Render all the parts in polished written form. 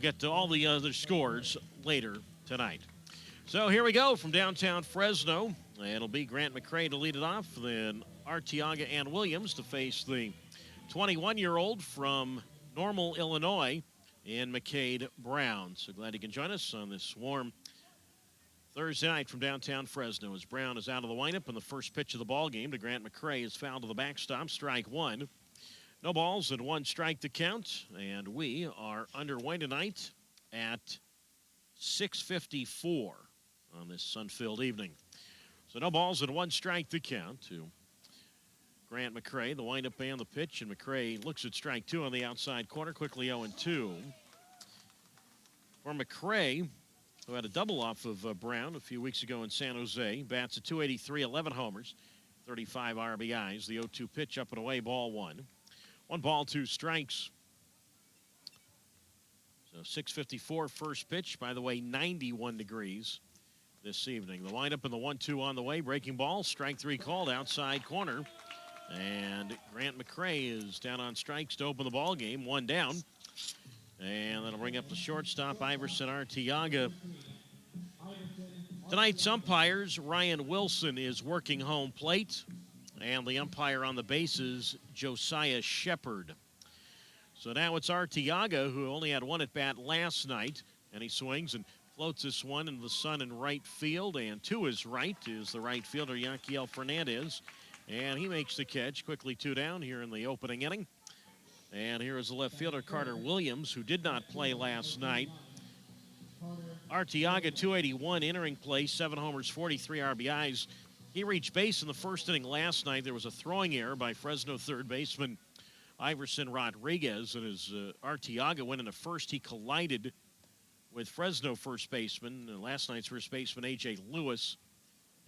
get to all the other scores later tonight. So here we go from downtown Fresno. It'll be Grant McCade to lead it off, then Arteaga and Williams to face the 21-year-old from Normal, Illinois, in McCade Brown. So glad you can join us on this warm Thursday night from downtown Fresno as Brown is out of the windup in the first pitch of the ball game to Grant McCray is fouled to the backstop, strike one. No balls and one strike to count, and we are underway tonight at 6:54 on this sun-filled evening. So no balls and one strike to count to Grant McCray, the windup and the pitch, and McCray looks at strike two on the outside corner, quickly 0-2. For McCray, who had a double off of Brown a few weeks ago in San Jose, bats at .283, 11 homers, 35 RBIs. The 0-2 pitch up and away, ball one. 1 ball, 2 strikes. So 6:54 first pitch. By the way, 91 degrees this evening. The windup and the 1-2 on the way. Breaking ball, strike three called, outside corner. And Grant McCray is down on strikes to open the ball game. One down. And that'll bring up the shortstop, Iverson Arteaga. Tonight's umpires, Ryan Wilson is working home plate. And the umpire on the bases, Josiah Shepard. So now it's Arteaga, who only had one at bat last night. And he swings and floats this one into the sun in right field. And to his right is the right fielder, Yanquiel Fernandez. And he makes the catch. Quickly 2 down here in the opening inning. And here is the left fielder, Carter Williams, who did not play last night. Arteaga, .281, entering play, 7 homers, 43 RBIs. He reached base in the first inning last night. There was a throwing error by Fresno third baseman Iverson Rodriguez. And as Arteaga went into first, he collided with Fresno first baseman, last night's first baseman, A.J. Lewis.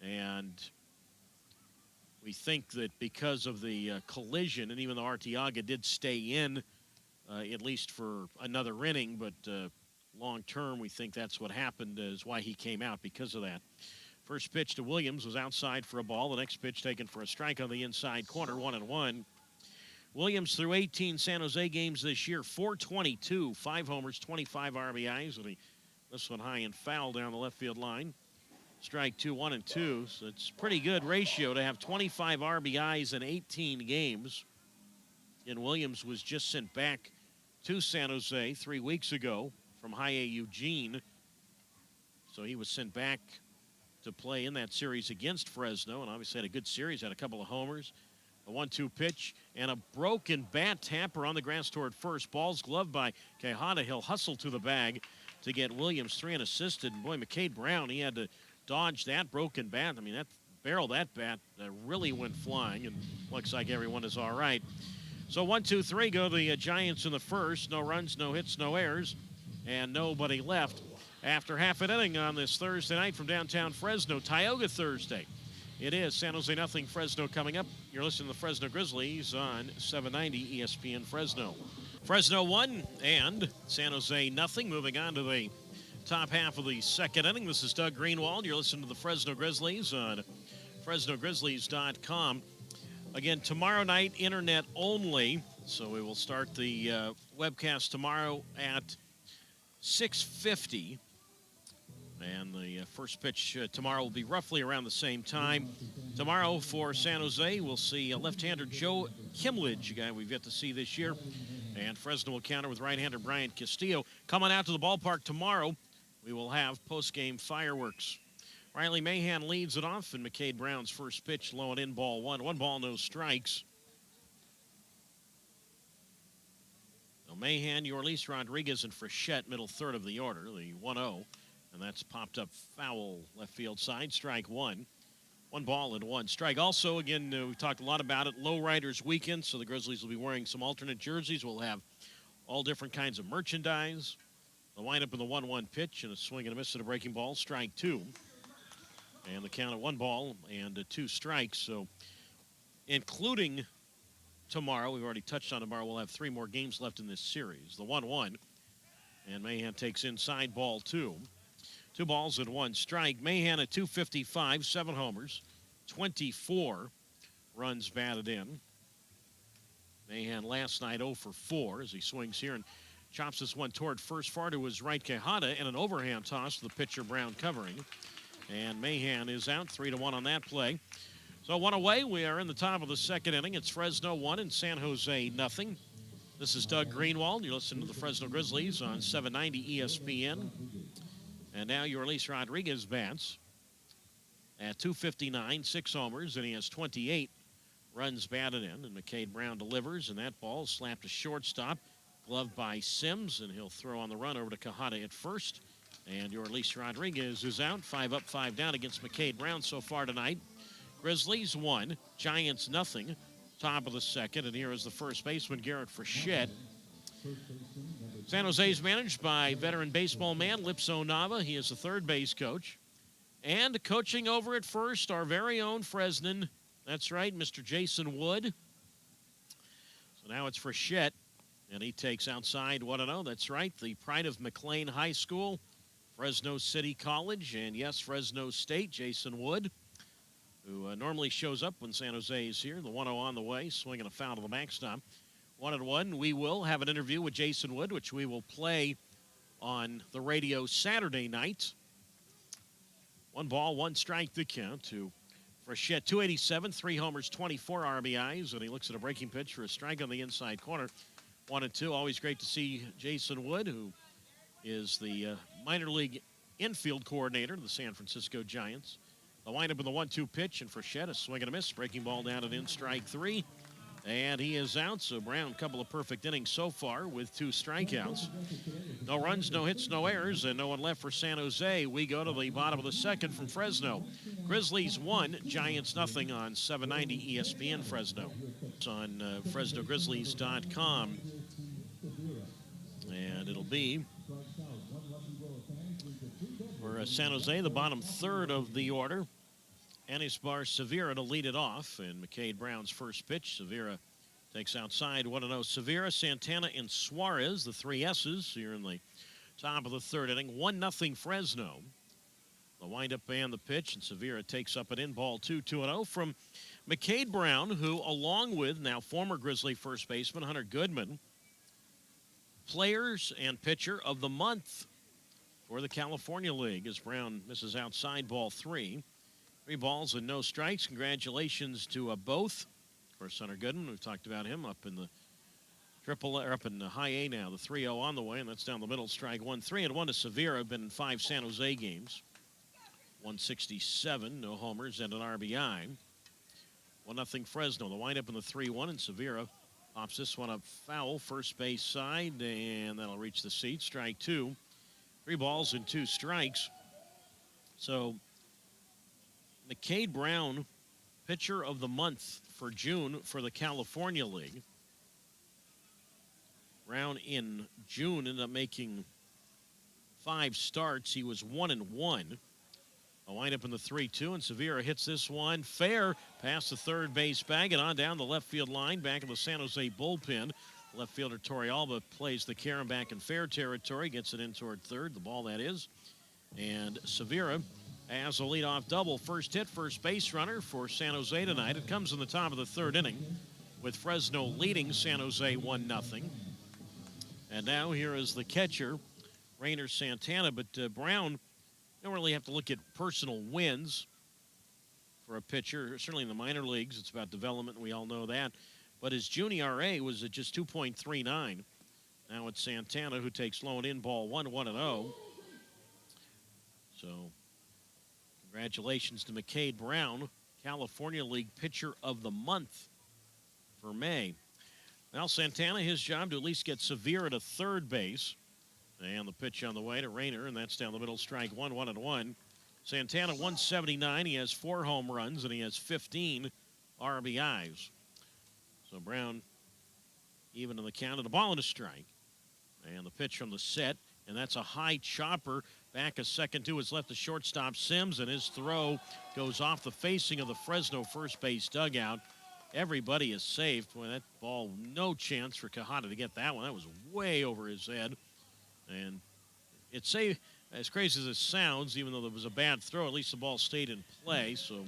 And we think that because of the collision, and even though Arteaga did stay in at least for another inning, but long term, we think that's what happened, is why he came out, because of that. First pitch to Williams was outside for a ball. The next pitch taken for a strike on the inside corner, 1-1. Williams through 18 San Jose games this year, .422, 5 homers, 25 RBIs, and he this one high and foul down the left field line. Strike two, 1-2. So it's a pretty good ratio to have 25 RBIs in 18 games. And Williams was just sent back to San Jose 3 weeks ago from High A Eugene. So he was sent back to play in that series against Fresno, and obviously had a good series, had a couple of homers. A 1-2 pitch and a broken bat tapper on the grass toward first. Ball's gloved by Quijada. He'll hustle to the bag to get Williams 3 unassisted. And boy, McCade Brown, he had to dodge that broken bat. I mean, that barrel, that bat really went flying, and looks like everyone is all right. So 1-2-3 go the Giants in the first. No runs, no hits, no errors, and nobody left. After half an inning on this Thursday night from downtown Fresno, Tioga Thursday. It is San Jose nothing, Fresno coming up. You're listening to the Fresno Grizzlies on 790 ESPN Fresno. Fresno 1 and San Jose nothing. Moving on to the top half of the second inning. This is Doug Greenwald. You're listening to the Fresno Grizzlies on FresnoGrizzlies.com. Again, tomorrow night, internet only. So we will start the webcast tomorrow at 6:50. And the first pitch tomorrow will be roughly around the same time. Tomorrow for San Jose, we'll see left-hander Joe Kimlich, a guy we've yet to see this year. And Fresno will counter with right-hander Brian Castillo. Coming out to the ballpark tomorrow, we will have post-game fireworks. Riley Mahan leads it off, and McCade Brown's first pitch low and in, ball one. 1 ball, no strikes. So Mahan, Yorlis, Rodriguez, and Frechette, middle third of the order, the 1-0. And that's popped up foul left field side, strike one. 1 ball and 1 strike. Also, again, we've talked a lot about it, Lowriders Weekend, so the Grizzlies will be wearing some alternate jerseys. We'll have all different kinds of merchandise. The windup in the 1-1 pitch and a swing and a miss at a breaking ball, strike two. And the count at 1 ball and 2 strikes. So, including tomorrow, we've already touched on tomorrow, we'll have 3 more games left in this series. The 1-1, and Mahan takes inside, ball 2. 2 balls and 1 strike. Mahan at .255, 7 homers, 24 runs batted in. Mahan last night 0 for 4 as he swings here and chops this one toward first, far to his right, Quijada, and an overhand toss to the pitcher, Brown, covering. And Mahan is out, 3-1 on that play. So one away. We are in the top of the second inning. It's Fresno 1 and San Jose nothing. This is Doug Greenwald. You're listening to the Fresno Grizzlies on 790 ESPN. And now Yorlis Rodriguez bats at .259, 6 homers, and he has 28 runs batted in. And McCade Brown delivers, and that ball is slapped to shortstop, gloved by Sims, and he'll throw on the run over to Quijada at first. And Yorlis Rodriguez is out, 5 up, 5 down against McCade Brown so far tonight. Grizzlies 1, Giants nothing. Top of the second, and here is the first baseman, Garrett Frechette. San Jose is managed by veteran baseball man Lipso Nava. He is the third base coach. And coaching over at first, our very own Fresnan. That's right, Mr. Jason Wood. So now it's Frechette, and he takes outside 1-0. That's right, the pride of McLean High School, Fresno City College, and yes, Fresno State, Jason Wood, who normally shows up when San Jose is here. The 1-0 on the way, swinging a foul to the backstop. 1-1. We will have an interview with Jason Wood, which we will play on the radio Saturday night. 1 ball, 1 strike the count to Frechette. 287, 3 homers, 24 RBIs, and he looks at a breaking pitch for a strike on the inside corner. 1-2. Always great to see Jason Wood, who is the minor league infield coordinator of the San Francisco Giants. The windup of the 1-2 pitch, and Frechette, a swing and a miss. Breaking ball down and in, strike 3. And he is out, so Brown, a couple of perfect innings so far with 2 strikeouts. No runs, no hits, no errors, and no one left for San Jose. We go to the bottom of the second from Fresno. Grizzlies 1, Giants nothing on 790 ESPN Fresno. It's on FresnoGrizzlies.com. And it'll be for San Jose, the bottom third of the order. Anisbar Severa to lead it off, and McCade Brown's first pitch. Severa takes outside, 1-0. Severa, Santana, and Suarez, the 3 S's here in the top of the third inning. 1-0 Fresno. The windup and the pitch, and Severa takes up an in ball 2-0 from McCade Brown, who, along with now former Grizzly first baseman Hunter Goodman, players and pitcher of the month for the California League, as Brown misses outside ball 3. 3 balls and no strikes. Congratulations to both. Of course, Hunter Goodman, we've talked about him up in the up in the high A now. The 3-0 on the way, and that's down the middle. Strike 1. 3-1 to Severa. Been in 5 San Jose games. 167, no homers, and an RBI. 1-0 Fresno. The windup in the 3-1, and Severa pops this one up foul, first base side, and that'll reach the seat. Strike 2. 3 balls and 2 strikes. So McCade Brown, pitcher of the month for June for the California League. Brown in June ended up making 5 starts. He was 1-1. A windup in the 3-2, and Severa hits this one fair past the third base bag and on down the left field line, back in the San Jose bullpen. Left fielder Torrealba plays the carom back in fair territory, gets it in toward third, the ball that is. And Severa has a leadoff double. First hit, first base runner for San Jose tonight. It comes in the top of the third inning with Fresno leading San Jose 1-0. And now here is the catcher, Rainer Santana. But Brown, don't really have to look at personal wins for a pitcher. Certainly in the minor leagues, it's about development. We all know that. But his June ERA was at just 2.39. Now it's Santana who takes low and in ball 1-0. So congratulations to McCade Brown, California League Pitcher of the Month for May. Now Santana, his job to at least get Severa to third base. And the pitch on the way to Rainer, and that's down the middle, strike 1, 1-1. Santana, 179. He has 4 home runs, and he has 15 RBIs. So Brown even in the count, and a ball and a strike. And the pitch from the set, and that's a high chopper. Back a second to his left, the shortstop Sims, and his throw goes off the facing of the Fresno first base dugout. Everybody is safe. Boy, that ball, no chance for Quijada to get that one. That was way over his head. And it's safe, as crazy as it sounds, even though there was a bad throw, at least the ball stayed in play. So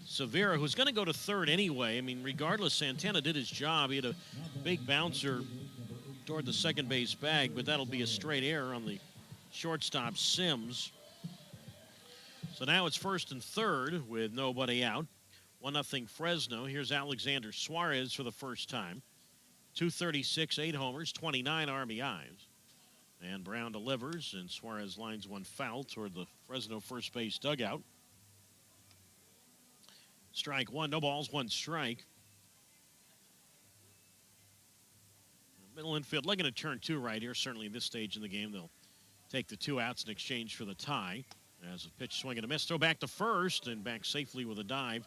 Severa, who's going to go to third anyway. I mean, regardless, Santana did his job. He had a big bouncer toward the second base bag, but that'll be a straight error on the shortstop, Sims. So now it's first and third with nobody out. 1-0 Fresno. Here's Alexander Suarez for the first time. 236, 8 homers, 29 RBIs. And Brown delivers, and Suarez lines one foul toward the Fresno first base dugout. Strike one, no balls, one strike. Middle infield looking to turn two right here. Certainly at this stage in the game, they'll take the 2 outs in exchange for the tie. As a pitch swing and a miss. Throw back to first, and back safely with a dive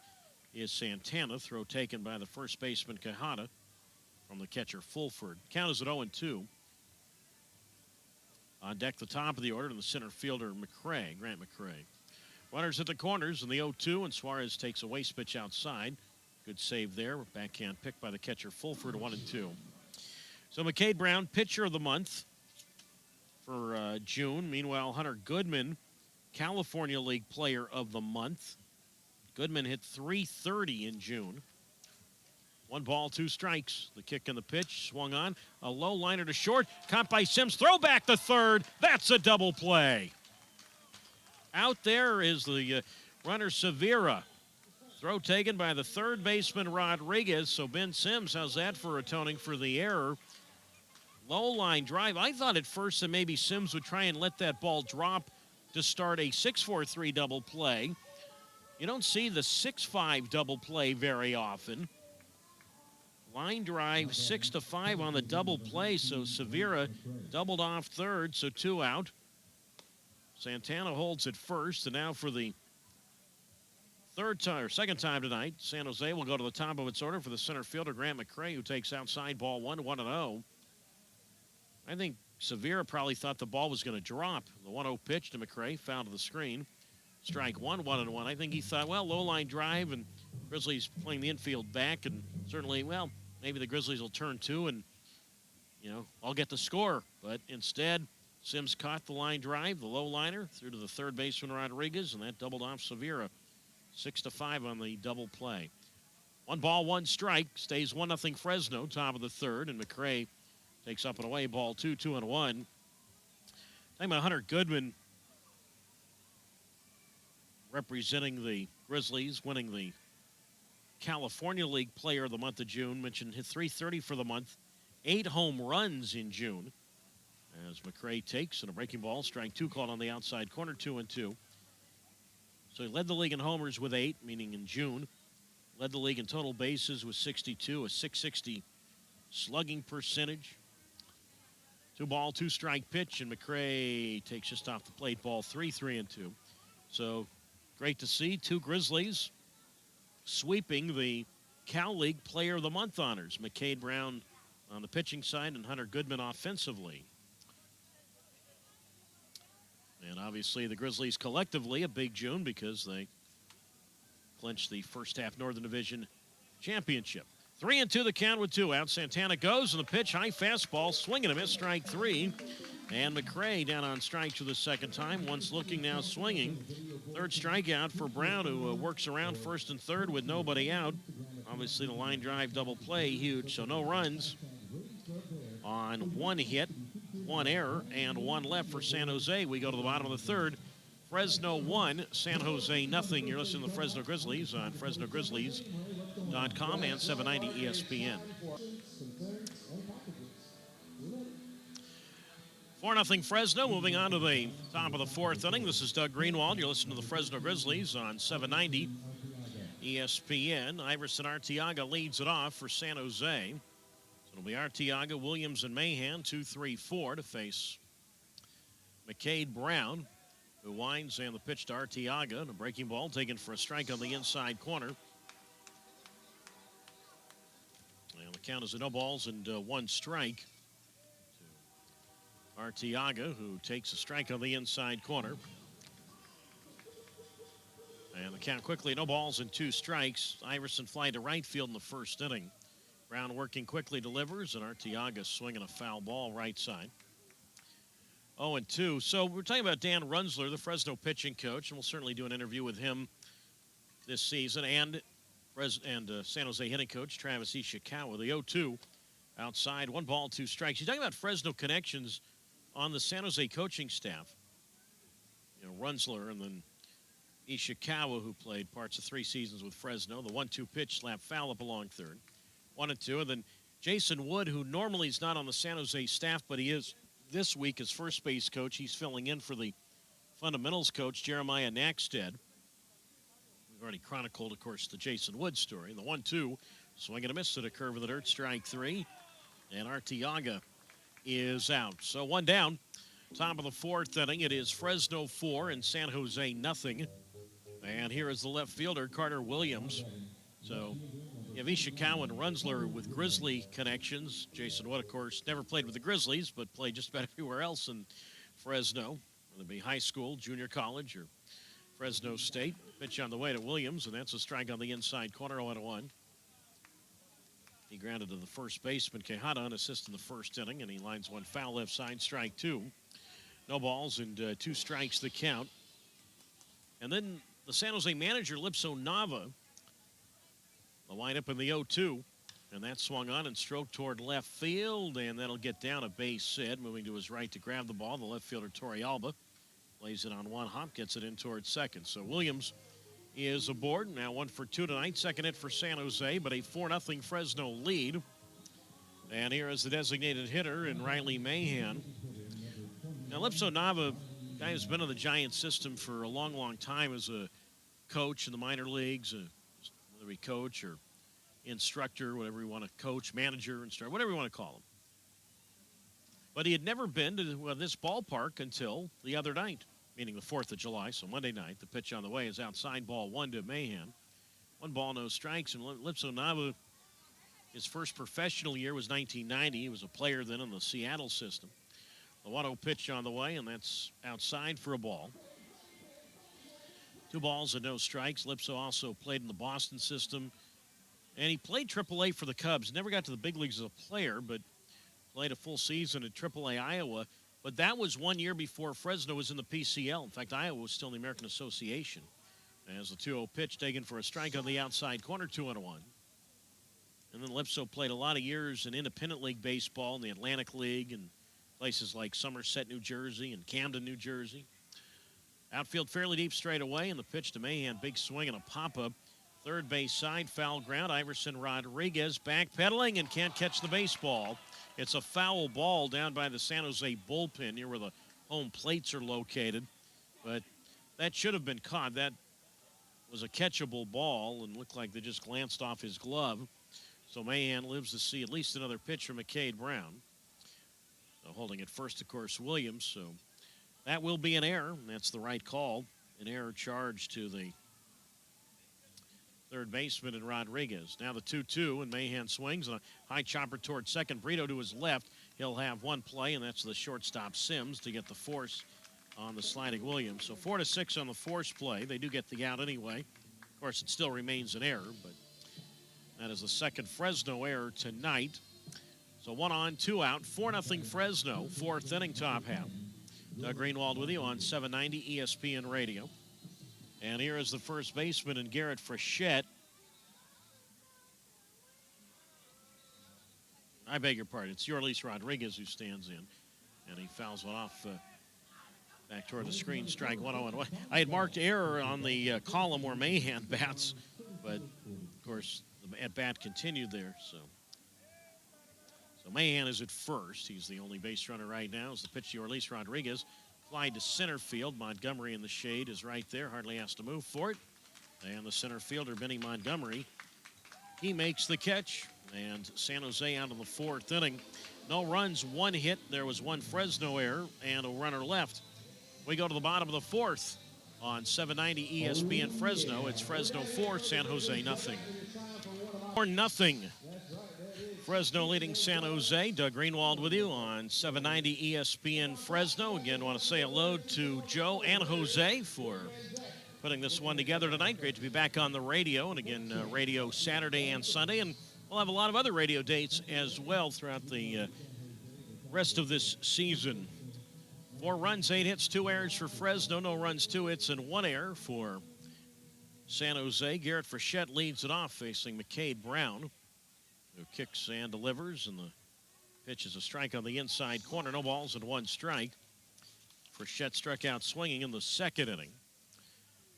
is Santana. Throw taken by the first baseman, Quijada, from the catcher, Fulford. Count is at 0-2. On deck, the top of the order, to the center fielder, McCray, Grant McCray. Runners at the corners in the 0-2, and Suarez takes a waste pitch outside. Good save there. Backhand pick by the catcher, Fulford, 1-2. So McCade Brown, pitcher of the month for June. Meanwhile, Hunter Goodman, California League Player of the Month. Goodman hit .330 in June. 1 ball, 2 strikes. The kick and the pitch swung on. A low liner to short. Caught by Sims. Throw back to third. That's a double play. Out there is the runner, Severa. Throw taken by the third baseman, Rodriguez. So Ben Sims, how's that for atoning for the error? Low line drive. I thought at first that maybe Sims would try and let that ball drop to start a 6-4-3 double play. You don't see the 6-5 double play very often. Line drive 6-5 on the double play, so Severa doubled off third, so 2 out. Santana holds at first, and now for the second time tonight, San Jose will go to the top of its order for the center fielder, Grant McCray, who takes outside ball 1-1-0. I think Severa probably thought the ball was going to drop. The 1-0 pitch to McCray, foul to the screen. Strike one, 1-1. I think he thought, well, low line drive, and Grizzlies playing the infield back, and certainly, well, maybe the Grizzlies will turn 2 and, I'll get the score. But instead, Sims caught the line drive, the low liner, through to the third baseman, Rodriguez, and that doubled off Severa. 6-5 on the double play. 1 ball, 1 strike. Stays 1-0 Fresno, top of the third, and McCray takes up and away, ball 2, 2-1. Talking about Hunter Goodman representing the Grizzlies, winning the California League Player of the month of June. Mentioned hit .330 for the month. 8 home runs in June. As McCray takes and a breaking ball, strike 2 called on the outside corner, 2-2. So he led the league in homers with 8, meaning in June. Led the league in total bases with 62, a .660 slugging percentage. 2 ball, 2 strike pitch, and McCray takes just off the plate, ball 3, 3-2. So great to see 2 Grizzlies sweeping the Cal League Player of the Month honors. McCade Brown on the pitching side and Hunter Goodman offensively. And obviously the Grizzlies collectively a big June because they clinched the first half Northern Division championship. 3-2 the count with 2 out. Santana goes, and the pitch, high fastball, swing and a miss, strike 3. And McCray down on strike for the second time. Once looking, now swinging. Third strikeout for Brown, who works around first and third with nobody out. Obviously the line drive double play, huge, so no runs on 1 hit, 1 error, and 1 left for San Jose. We go to the bottom of the third. Fresno 1, San Jose nothing. You're listening to the Fresno Grizzlies on FresnoGrizzlies.com and 790 ESPN. 4-0 Fresno, moving on to the top of the 4th inning. This is Doug Greenwald. You're listening to the Fresno Grizzlies on 790 ESPN. Iverson Arteaga leads it off for San Jose. So it'll be Arteaga, Williams, and Mahan, 2-3-4 to face McCade Brown, who winds, and the pitch to Arteaga. And a breaking ball taken for a strike on the inside corner. And the count is a no balls and 1 strike. Arteaga, who takes a strike on the inside corner. And the count quickly, no balls and 2 strikes. Iverson fly to right field in the first inning. Brown working quickly delivers, and Arteaga swinging a foul ball right side. 0-2. So we're talking about Dan Runzler, the Fresno pitching coach, and we'll certainly do an interview with him this season, and San Jose hitting coach Travis Ishikawa. The 0-2 outside. 1 ball, 2 strikes. You're talking about Fresno connections on the San Jose coaching staff. You know, Runzler and then Ishikawa, who played parts of 3 seasons with Fresno. The 1-2 pitch slap foul up along third. 1-2. And then Jason Wood, who normally is not on the San Jose staff, but he is this week as first base coach. He's filling in for the fundamentals coach, Jeremiah Nackstead. We've already chronicled, of course, the Jason Wood story. The 1-2, swing and a miss at a curve of the dirt, strike 3. And Arteaga is out. So 1 down. Top of the 4th inning. It is Fresno 4 and San Jose nothing. And here is the left fielder, Carter Williams. So you have Ishikawa and Runzler with Grizzly connections. Jason Wood, of course, never played with the Grizzlies, but played just about everywhere else in Fresno. Whether it be high school, junior college, or Fresno State. Pitch on the way to Williams, and that's a strike on the inside corner, 0-1. He grounded to the first baseman, Quijada, on assist in the first inning, and he lines one foul left side, strike 2. No balls and 2 strikes the count. And then the San Jose manager, Lipso Nava, the windup in the 0-2, and that swung on and stroked toward left field, and that'll get down a base hit. Moving to his right to grab the ball, the left fielder, Torrealba, lays it on one hop, gets it in towards second. So Williams is aboard. Now 1 for 2 tonight. Second hit for San Jose, but a 4-0 Fresno lead. And here is the designated hitter in Riley Mahan. Now Lipso Nava, guy who's been in the Giants system for a long, long time as a coach in the minor leagues, whether he coach or instructor, whatever you want to coach, manager, instructor, whatever you want to call him. But he had never been to this ballpark until the other night, meaning the 4th of July, so Monday night. The pitch on the way is outside, ball 1 to Mahan. 1 ball, no strikes, and Lipso Nava, his first professional year was 1990. He was a player then in the Seattle system. The 1-0 pitch on the way, and that's outside for a ball. 2 balls and no strikes. Lipso also played in the Boston system, and he played AAA for the Cubs. Never got to the big leagues as a player, but played a full season at AAA Iowa. But that was 1 year before Fresno was in the PCL. In fact, Iowa was still in the American Association. As the 2-0 pitch taken for a strike on the outside corner, 2-1. And then Lipso played a lot of years in independent league baseball in the Atlantic League and places like Somerset, New Jersey, and Camden, New Jersey. Outfield fairly deep straight away, and the pitch to Mahan, big swing and a pop-up. Third base side, foul ground. Iverson Rodriguez backpedaling and can't catch the baseball. It's a foul ball down by the San Jose bullpen near where the home plates are located. But that should have been caught. That was a catchable ball and looked like they just glanced off his glove. So Mahan lives to see at least another pitch from McCade Brown. So holding it first, of course, Williams. So that will be an error. That's the right call. An error charge to the third baseman and Rodriguez. Now the 2-2, and Mahan swings on a high chopper towards second. Brito to his left. He'll have one play, and that's the shortstop Sims to get the force on the sliding Williams. So 4-6 on the force play. They do get the out anyway. Of course, it still remains an error, but that is the second Fresno error tonight. So 1 on, 2 out, 4-0 Fresno, 4th inning, top half. Doug Greenwald with you on 790 ESPN Radio. And here is the first baseman in Garrett Frechette. I beg your pardon. It's Yorlis Rodriguez who stands in. And he fouls one off back toward the screen. Strike 1-0. I had marked error on the column where Mahan bats. But, of course, the at-bat continued there. So Mahan is at first. He's the only base runner right now. As the pitch to Yorlis Rodriguez. Fly to center field. Montgomery in the shade is right there. Hardly has to move for it. And the center fielder, Benny Montgomery, he makes the catch. And San Jose out of the 4th inning. No runs, 1 hit. There was 1 Fresno error and a runner left. We go to the bottom of the 4th on 790 ESPN Fresno. It's Fresno 4, San Jose nothing. 4-0. Fresno leading San Jose. Doug Greenwald with you on 790 ESPN Fresno. Again, want to say hello to Joe and Jose for putting this one together tonight. Great to be back on the radio. And again, radio Saturday and Sunday. And we'll have a lot of other radio dates as well throughout the rest of this season. 4 runs, 8 hits, 2 errors for Fresno. No runs, 2 hits, and 1 error for San Jose. Garrett Frechette leads it off facing McCade Brown, who kicks and delivers, and the Pitch is a strike on the inside corner. No balls and one strike. Frechette struck out swinging in the second inning.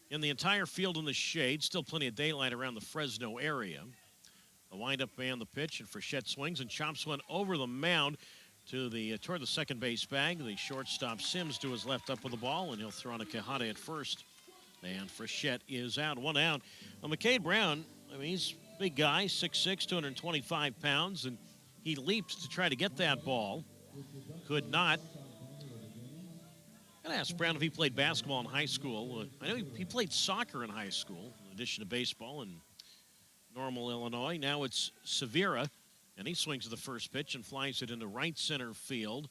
In the entire field in the shade, still plenty of daylight around the Fresno area. The windup man, the pitch, and Frechette swings and chops one over the mound toward the second base bag. The shortstop Sims to his left up with the ball, and he'll throw on a Quijada at first. And Frechette is out, one out. Well, McCade Brown, I mean, he's a big guy, 6'6", 225 pounds, and he leaped to try to get that ball. Could not. I'm going to ask Brown if he played basketball in high school. I know he played soccer in high school, in addition to baseball in Normal, Illinois. Now it's Severa, and he swings to the first pitch and flies it into right center field.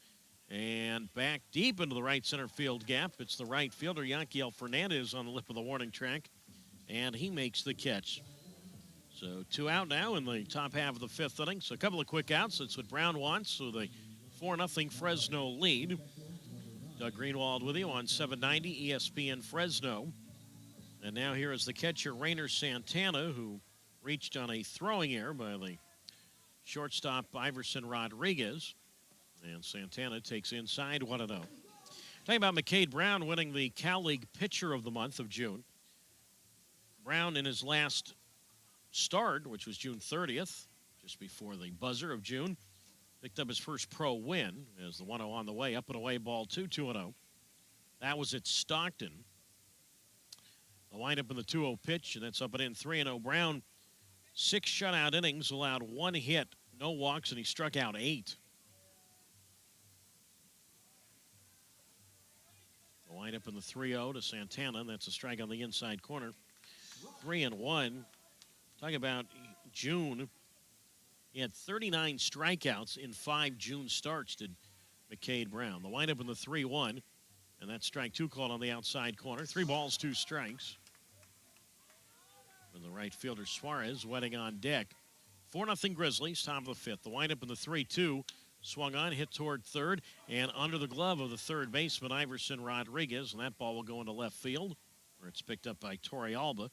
And back deep into the right center field gap. It's the right fielder, Yanquiel Fernandez, on the lip of the warning track, and he makes the catch. So 2 out now in the top half of the fifth inning. So a couple of quick outs. That's what Brown wants. So the 4-0 Fresno lead. Doug Greenwald with you on 790 ESPN Fresno. And now here is the catcher, Rainer Santana, who reached on a throwing error by the shortstop, Iverson Rodriguez. And Santana takes inside 1-0. Talking about McCade Brown winning the Cal League Pitcher of the Month of June. Brown in his last start, which was June 30th, just before the buzzer of June, picked up his first pro win as the 1-0 on the way, up and away, ball 2-0. That was at Stockton. The windup in the 2-0 pitch, and that's up and in 3-0. Brown, 6 shutout innings, allowed 1 hit, no walks, and he struck out 8. The windup in the 3-0 to Santana, and that's a strike on the inside corner. 3-1. Talking about June. He had 39 strikeouts in 5 June starts, did McCade Brown. The windup in the 3-1, and that strike 2 called on the outside corner. 3 balls, 2 strikes. And the right fielder Suarez wetting on deck. 4-0 Grizzlies, top of the fifth. The windup in the 3-2, swung on, hit toward third, and under the glove of the third baseman, Iverson Rodriguez, and that ball will go into left field, where it's picked up by Torrealba,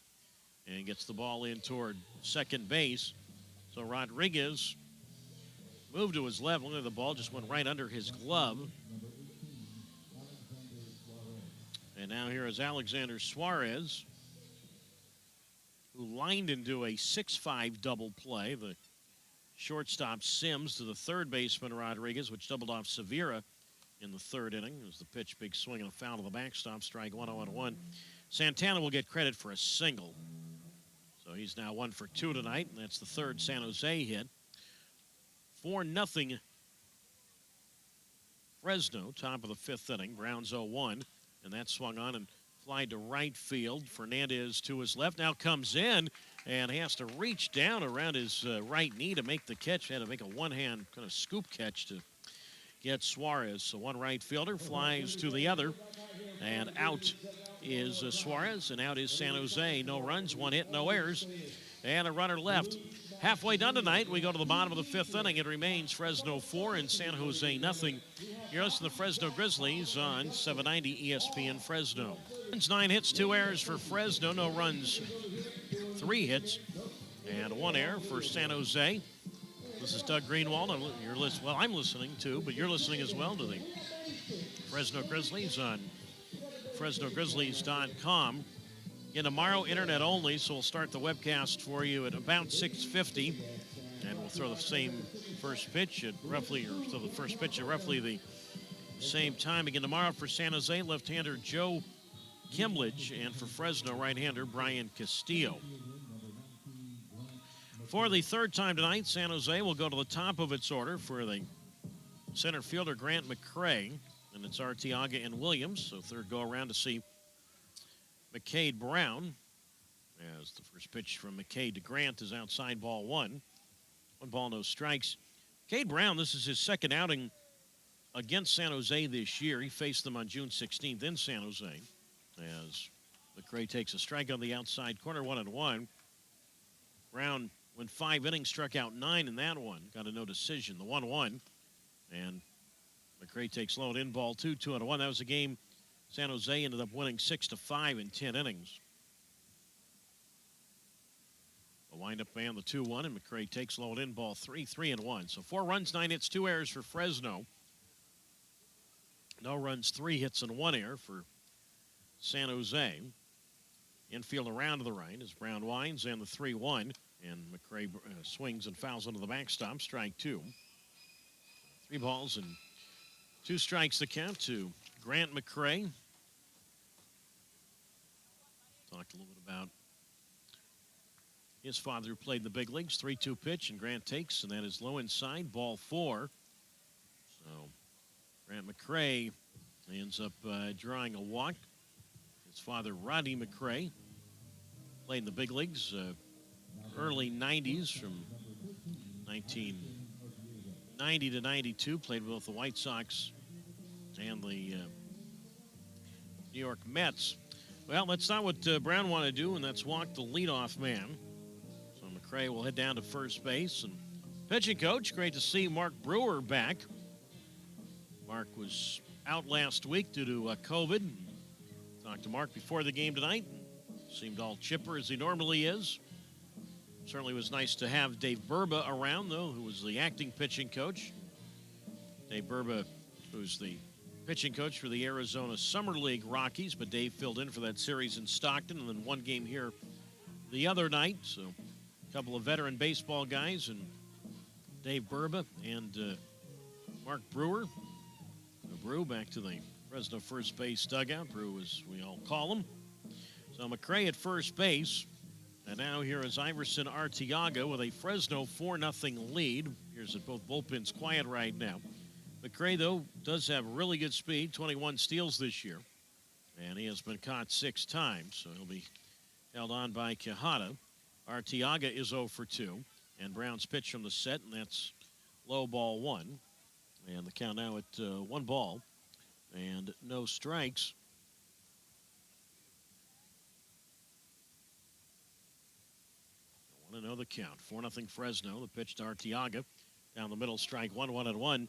and gets the ball in toward second base. So Rodriguez moved to his left. Look at the ball, just went right under his glove. And now here is Alexander Suarez, who lined into a 6-5 double play. The shortstop Sims to the third baseman Rodriguez, which doubled off Severa in the third inning. It was the pitch, big swing and a foul to the backstop, strike 1-0-1. Santana will get credit for a single. So he's now 1 for 2 tonight, and that's the third San Jose hit. 4-0 Fresno, top of the fifth inning. Browns 0-1, and that swung on and flied to right field. Fernandez to his left now comes in, and he has to reach down around his right knee to make the catch. He had to make a one-hand kind of scoop catch to get Suarez. So one right fielder flies to the other, and out is Suarez, and out is San Jose. No runs, 1 hit, no errors, and a runner left. Halfway done tonight, we go to the bottom of the fifth inning. It remains Fresno 4 and San Jose nothing. You're listening to the Fresno Grizzlies on 790 ESPN Fresno. 9 hits, 2 errors for Fresno, no runs, 3 hits, and 1 error for San Jose. This is Doug Greenwald. I'm listening too, but you're listening as well to the Fresno Grizzlies on FresnoGrizzlies.com. Again, tomorrow, internet only, so we'll start the webcast for you at about 6:50, and we'll throw the same first pitch at roughly the same time. Again, tomorrow for San Jose, left-hander Joe Kimlich, and for Fresno, right-hander Brian Castillo. For the third time tonight, San Jose will go to the top of its order for the center fielder Grant McCray, and it's Arteaga and Williams. So third go-around to see McCade Brown, as the first pitch from McCade to Grant is outside, ball 1. 1 ball, no strikes. McCade Brown, this is his second outing against San Jose this year. He faced them on June 16th in San Jose, as McCray takes a strike on the outside corner, 1-1. Brown went 5 innings, struck out 9 in that one. Got a no decision, the 1-1. And McCray takes low and in, ball 2, 2-1. That was a game San Jose ended up winning 6-5 in 10 innings. A windup man, the 2-1, and McCade takes low and in, ball 3, 3-1. So 4 runs, 9 hits, 2 errors for Fresno. No runs, 3 hits, and 1 error for San Jose. Infield around to the right as Brown winds and the 3-1. And McCray swings and fouls into the backstop. Strike 2. 3 balls and 2 strikes the count to Grant McCray. Talked a little bit about his father who played in the big leagues. 3-2 pitch, and Grant takes, and that is low inside, ball 4. So Grant McCray ends up drawing a walk. His father, Roddy McCray, played in the big leagues early 90s from 1990 to 92. Played with both the White Sox and the New York Mets. Well, that's not what Brown wanted to do, and that's walk the leadoff man. So McCray will head down to first base. And pitching coach, great to see Mark Brewer back. Mark was out last week due to COVID. Talked to Mark before the game tonight. Seemed all chipper as he normally is. Certainly was nice to have Dave Burba around, though, who was the acting pitching coach. Dave Burba, who's the pitching coach for the Arizona Summer League Rockies, but Dave filled in for that series in Stockton and then one game here the other night. So a couple of veteran baseball guys, and Dave Burba and Mark Brewer. Brew back to the Fresno first base dugout. Brew, as we all call him. So McCray at first base. And now here is Iverson Arteaga with a Fresno 4-0 lead. Here's that both bullpens quiet right now. McCray, though, does have really good speed, 21 steals this year. And he has been caught 6 times, so he'll be held on by Quijada. Arteaga is 0 for 2. And Brown's pitch from the set, and that's low, ball 1. And the count now at 1 ball and no strikes. I want to know the count. 4-0 Fresno. The pitch to Arteaga. Down the middle, strike 1, 1-1.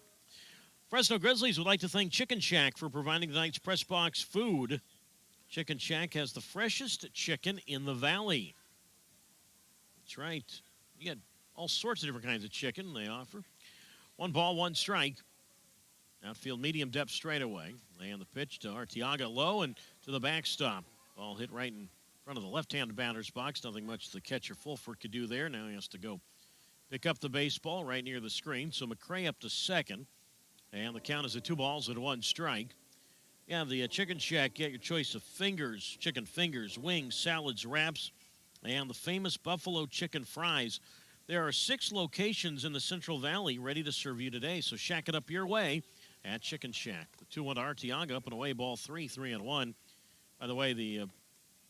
Fresno Grizzlies would like to thank Chicken Shack for providing tonight's press box food. Chicken Shack has the freshest chicken in the valley. That's right. You get all sorts of different kinds of chicken they offer. 1 ball, 1 strike. Outfield medium depth straightaway. Laying the pitch to Arteaga low and to the backstop. Ball hit right in front of the left-handed batter's box. Nothing much the catcher Fulford could do there. Now he has to go pick up the baseball right near the screen. So McCray up to second. And the count is at 2 balls and 1 strike. Yeah, the Chicken Shack, get your choice of fingers, chicken fingers, wings, salads, wraps, and the famous buffalo chicken fries. There are 6 locations in the Central Valley ready to serve you today, so shack it up your way at Chicken Shack. The 2-1 Arteaga, up and away, ball 3, 3-1. By the way, the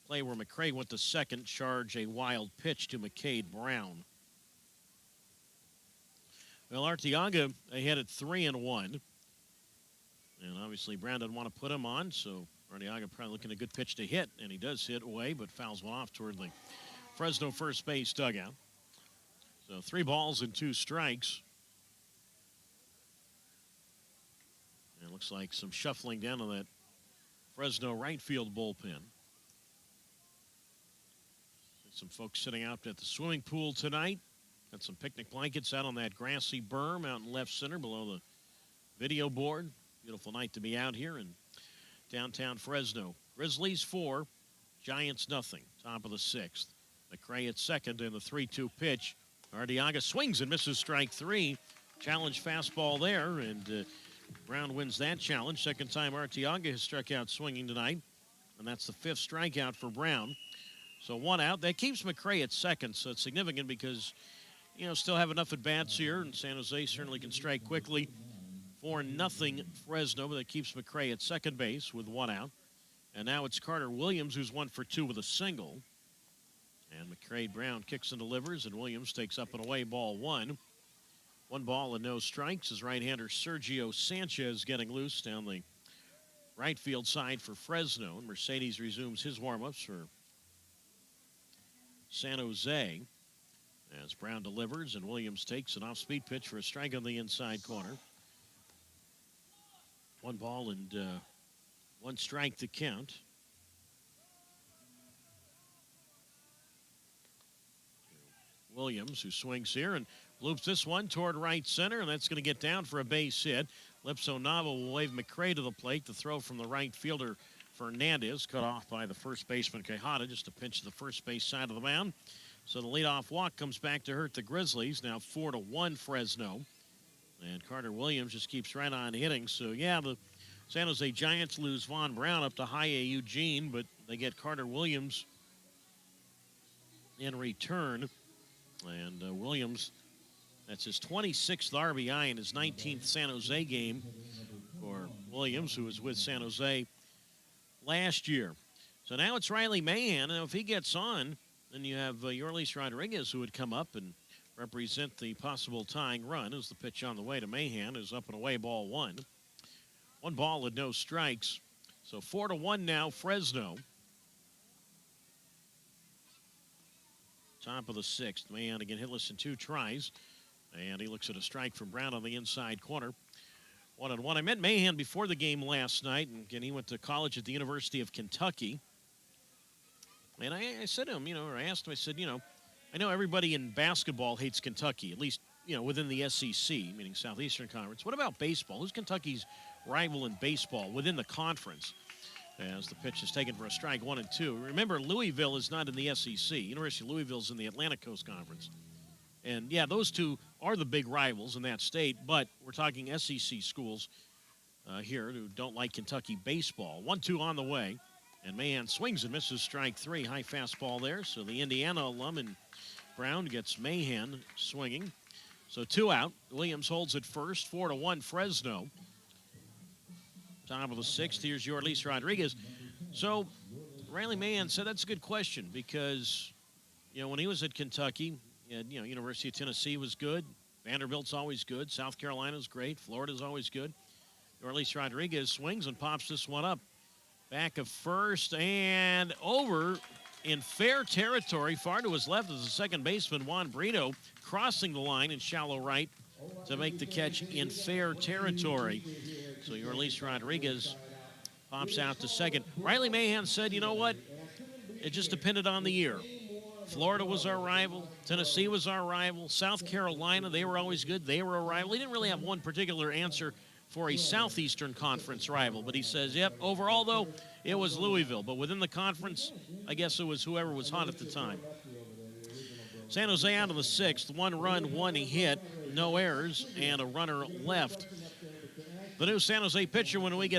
play where McCray went to second, charge a wild pitch to McCade Brown. Well, Arteaga ahead at 3-1. And obviously Brown doesn't want to put him on, so Arteaga probably looking at a good pitch to hit, and he does hit away, but fouls one off toward the Fresno first base dugout. So 3 balls and 2 strikes. And it looks like some shuffling down to that Fresno right field bullpen. Some folks sitting out at the swimming pool tonight. Got some picnic blankets out on that grassy berm out in left center below the video board. Beautiful night to be out here in downtown Fresno. Grizzlies 4, Giants nothing. Top of the 6th. McCray at second in the 3-2 pitch. Arteaga swings and misses strike 3. Challenge fastball there, and Brown wins that challenge. Second time Arteaga has struck out swinging tonight, and that's the 5th strikeout for Brown. So 1 out. That keeps McCray at second, so it's significant because, you know, still have enough at-bats here, and San Jose certainly can strike quickly. 4-0 Fresno, but that keeps McCray at second base with 1 out. And now it's Carter Williams, who's 1 for 2 with a single. And McCray Brown kicks and delivers, and Williams takes up and away, ball 1. 1 ball and no strikes as right-hander Sergio Sanchez getting loose down the right field side for Fresno. And Mercedes resumes his warm-ups for San Jose as Brown delivers, and Williams takes an off-speed pitch for a strike on the inside corner. 1 ball and 1 strike to count. Williams, who swings here and loops this one toward right center, and that's going to get down for a base hit. Lipso Nava will wave McCade to the plate. The throw from the right fielder, Fernandez, cut off by the first baseman, Quijada, just to pinch the first base side of the mound. So the leadoff walk comes back to hurt the Grizzlies. Now 4-1 Fresno. And Carter Williams just keeps right on hitting. So, yeah, the San Jose Giants lose Von Brown up to high A Eugene, but they get Carter Williams in return. And Williams, that's his 26th RBI in his 19th San Jose game for Williams, who was with San Jose last year. So now it's Riley Mahan. And if he gets on, then you have Yorlis Rodriguez, who would come up and represent the possible tying run as the pitch on the way to Mahan is up and away, ball one. 1 ball and no strikes. So 4-1 now, Fresno. Top of the 6th. Mahan again hitless in 2 tries. And he looks at a strike from Brown on the inside corner. 1-1. I met Mahan before the game last night, and again, he went to college at the University of Kentucky. And I said to him, or I asked him, I said, I know everybody in basketball hates Kentucky, at least, within the SEC, meaning Southeastern Conference. What about baseball? Who's Kentucky's rival in baseball within the conference? As the pitch is taken for a strike, 1-2. Remember, Louisville is not in the SEC. University of Louisville is in the Atlantic Coast Conference. And, yeah, those two are the big rivals in that state, but we're talking SEC schools here who don't like Kentucky baseball. 1-2 on the way, and Mahan swings and misses strike 3. High fastball there, so the Indiana alum and Brown gets Mahan swinging. So 2 out. Williams holds it first, 4-1 Fresno. Top of the 6th, here's Yorlis Rodriguez. So Riley Mahan said that's a good question because, when he was at Kentucky, University of Tennessee was good. Vanderbilt's always good. South Carolina's great. Florida's always good. Yorlis Rodriguez swings and pops this one up. Back of first and over in fair territory. Far to his left is the second baseman, Juan Brito, crossing the line in shallow right to make the catch in fair territory. So Yorlis Rodriguez pops out to second. Riley Mahan said, you know what? It just depended on the year. Florida was our rival. Tennessee was our rival. South Carolina, they were always good. They were a rival. He didn't really have one particular answer for a Southeastern Conference rival. But he says, yep, overall, though, it was Louisville. But within the conference, I guess it was whoever was hot at the time. San Jose out of the 6th. 1 run, 1 hit, no errors, and a runner left. The new San Jose pitcher when we get back.